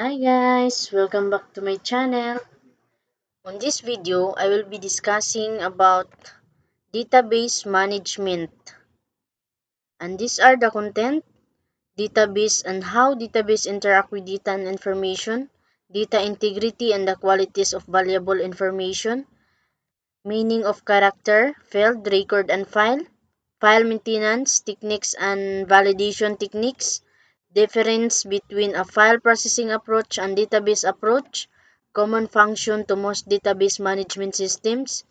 Hi guys, welcome back to my channel. On this video, I will be discussing about database management. And these are the content, database and how database interact with data and information, data integrity and the qualities of valuable information, meaning of character, field, record and file maintenance techniques and validation techniques, difference between a file processing approach and database approach, common function to most database management systems,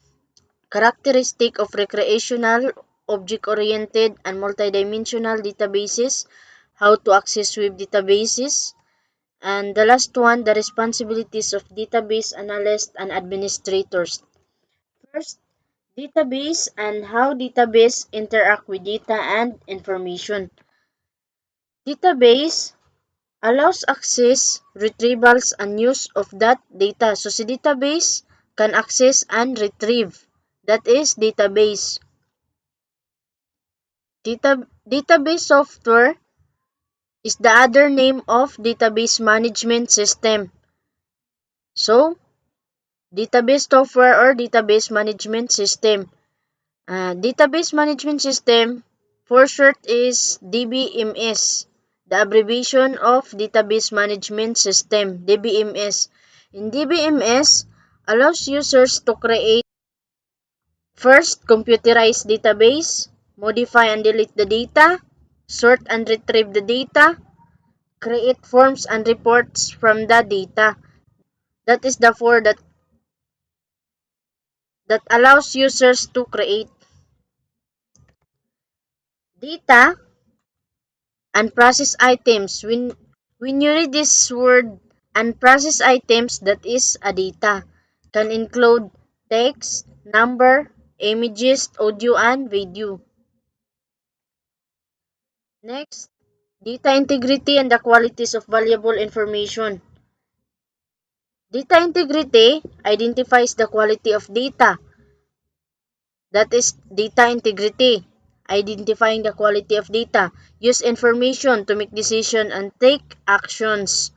characteristic of recreational, object-oriented, and multidimensional databases, how to access web databases, and the last one, the responsibilities of database analysts and administrators. First, database and how database interact with data and information. Database allows access, retrievals, and use of that data. So, si database can access and retrieve. That is database. Database software is the other name of database management system. So, database software or database management system. Database management system, for short, is DBMS. The abbreviation of database management system, DBMS. In DBMS, allows users to create first computerized database, modify and delete the data, sort and retrieve the data, create forms and reports from the data. That is the four that allows users to create data and process items. When you read this word and process items, that is a data, can include text, number, images, audio, and video. Next, data integrity and the qualities of valuable information. Data integrity identifies the quality of data. That is data integrity, identifying the quality of data. Use information to make decisions and take actions.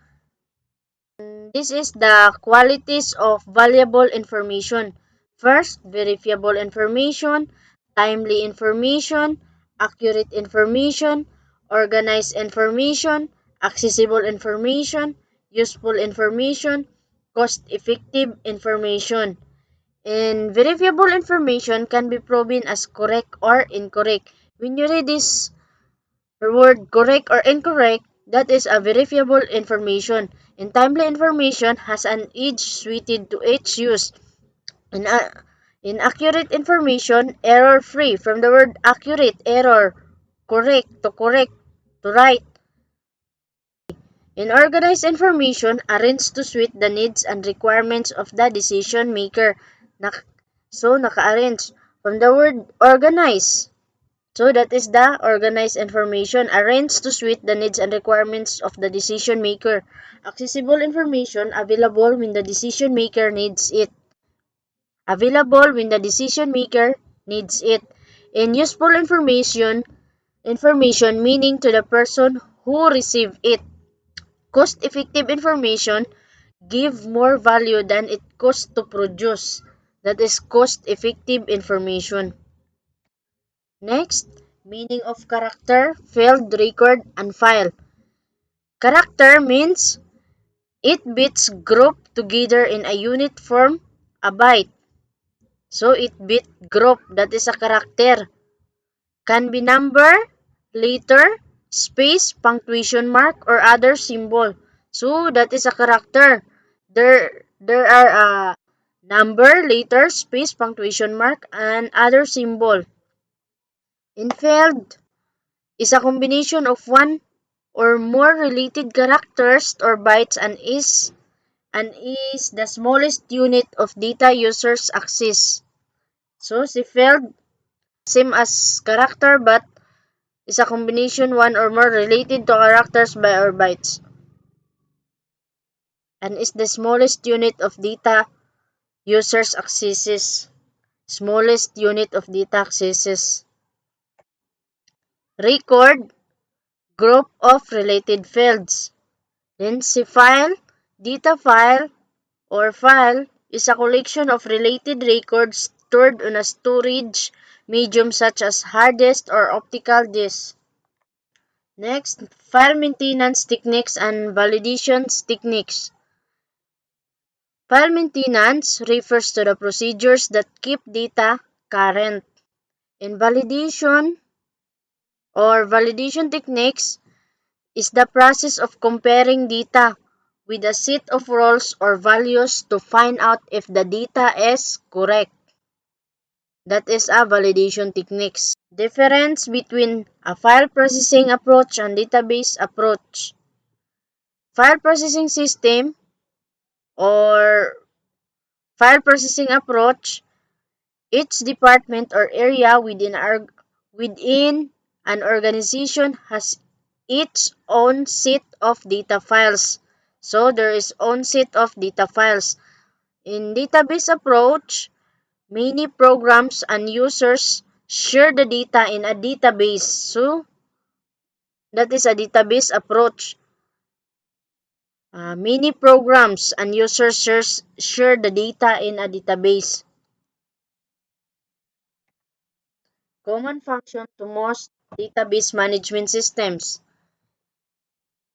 This is the qualities of valuable information. First, verifiable information, timely information, accurate information, organized information, accessible information, useful information, cost-effective information. And verifiable information can be proven as correct or incorrect. When you read this word correct or incorrect, that is a verifiable information. And timely information has an age suited to its use. In, inaccurate information, error-free. From the word accurate, error, correct to right. In organized information, arranged to suit the needs and requirements of the decision maker. So, naka-arrange. From the word organize. So that is the organized information, arranged to suit the needs and requirements of the decision maker. Accessible information, available when the decision maker needs it. Available when the decision maker needs it. And useful information meaning to the person who received it. Cost-effective information give more value than it costs to produce. That is cost-effective information. Next, meaning of character, field, record, and file. Character means it bits grouped together in a unit form, a byte. So it bit group, that is a character. Can be number, letter, space, punctuation mark, or other symbol. So that is a character. There are a number, letter, space, punctuation mark, and other symbol. In field is a combination of one or more related characters or bytes and is the smallest unit of data users access. So si field same as character but is a combination one or more related to characters by or bytes and is the smallest unit of data users accesses. Smallest unit of data accesses. Record, group of related fields. Then si file, Data file or file is a collection of related records stored on a storage medium such as hard disk or optical disk. Next, file maintenance techniques and validation techniques. File maintenance refers to the procedures that keep data current. In validation or validation techniques is the process of comparing data with a set of roles or values to find out if the data is correct. That is a validation techniques. Difference between a file processing approach and database approach. File processing system or file processing approach, each department or area within an organization has its own set of data files. So there is own set of data files. In database approach, many programs and users share the data in a database. So that is a database approach. Many programs and users share the data in a database. Common function to most database management systems.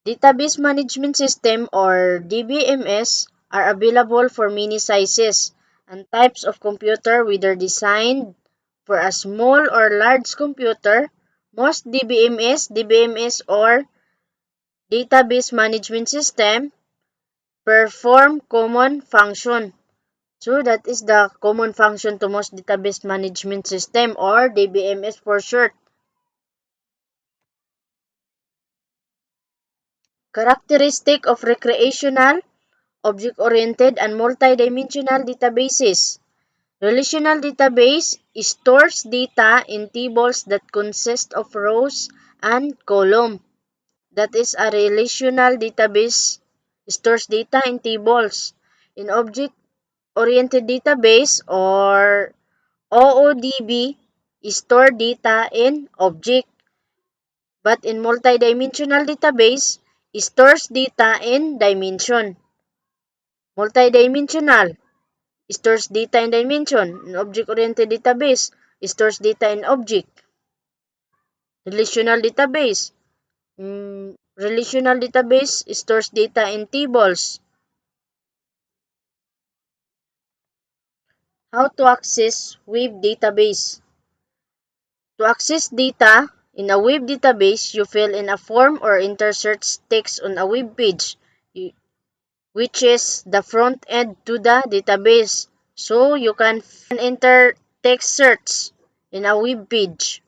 Database management system or DBMS are available for many sizes and types of computer, whether designed for a small or large computer. Most DBMS or database management system perform common function. So that is the common function to most database management system or DBMS for short. Characteristic of recreational, object-oriented, and multidimensional databases. Relational database stores data in tables that consist of rows and columns. That is a relational database stores data in tables. In object-oriented database or OODB store data in object. But in multidimensional database, stores data in dimension. Multidimensional stores data in dimension. In object-oriented database, stores data in object. Relational database. Relational database stores data in tables. How to access web database. To access data in a web database, you fill in a form or enter search text on a web page, which is the front end to the database. So you can enter text search in a web page.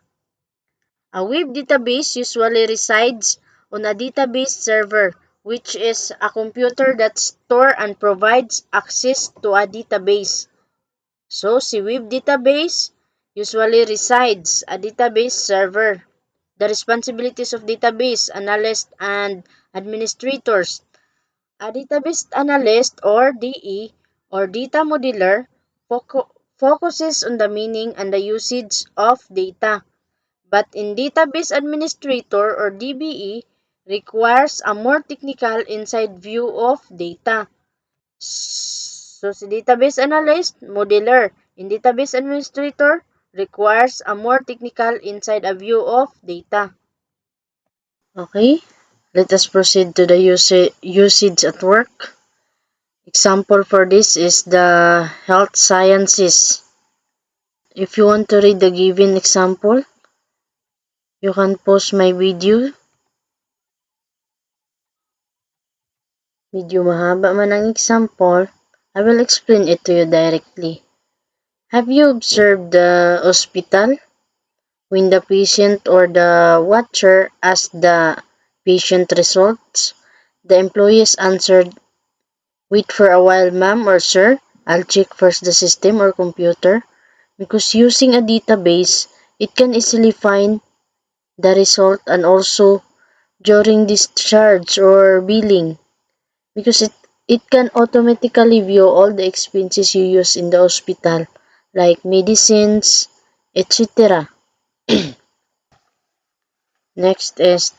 A web database usually resides on a database server, which is a computer that stores and provides access to a database. So, si web database usually resides a database server. The responsibilities of database analysts and administrators. A database analyst or DE or data modeler focuses on the meaning and the usage of data. But in database administrator or DBE requires a more technical inside view of data. So, si database analyst, modeler. In database administrator, requires a more technical inside a view of data. Okay, let us proceed to the usage at work. Example for this is the health sciences. If you want to read the given example, you can pause my video. Medyo mahaba man ang example. I will explain it to you directly. Have you observed the hospital? When the patient or the watcher asked the patient results, the employees answered, "Wait for a while, ma'am or sir. I'll check first the system or computer." Because using a database, it can easily find the result and also during discharge or billing. Because it can automatically view all the expenses you use in the hospital, like medicines, etc. Next is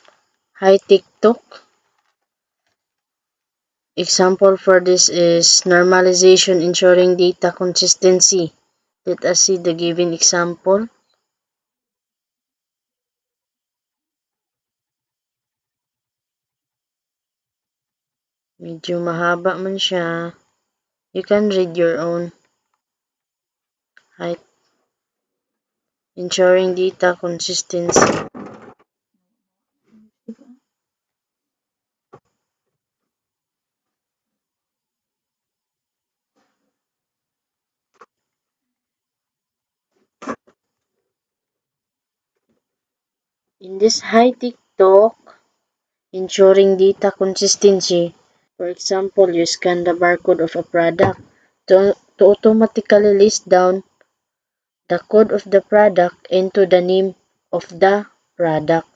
high-tech talk. Example for this is normalization, ensuring data consistency. Let us see the given example. Medyo mahaba man siya. You can read your own. Height. Ensuring data consistency. In this high-tech talk, ensuring data consistency, for example, you scan the barcode of a product to automatically list down the code of the product into the name of the product.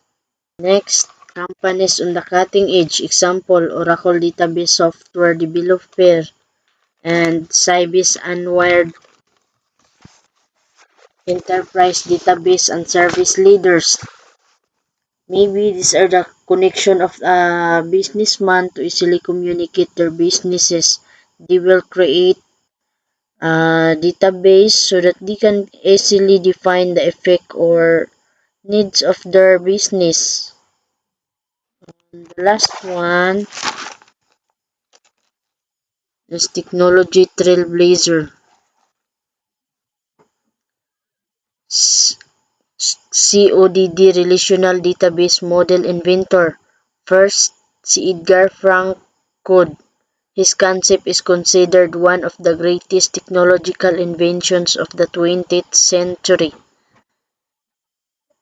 Next, companies on the cutting edge. Example, Oracle database software developer and Sybase unwired enterprise database and service leaders. Maybe these are the connection of a businessman to easily communicate their businesses. They will create a database so that they can easily define the effect or needs of their business. And the last one is technology trailblazer. CODD Relational Database Model Inventor. First, si Edgar Frank Code. His concept is considered one of the greatest technological inventions of the 20th century.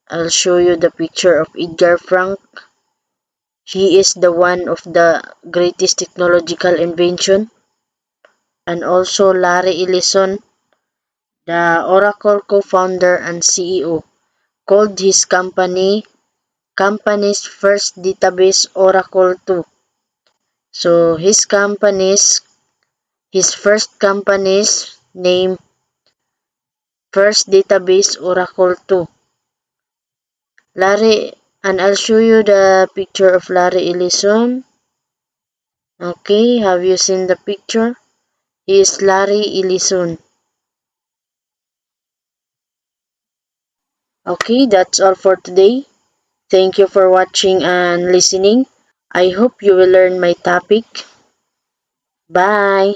I'll show you the picture of Edgar Frank. He is the one of the greatest technological invention. And also Larry Ellison, the Oracle co-founder and CEO, called his company's first database Oracle 2. So his first company's name first database Oracle 2. Larry, and I'll show you the picture of Larry Ellison. Okay, have you seen the picture? He is Larry Ellison. Okay, that's all for today. Thank you for watching and listening. I hope you will learn my topic. Bye!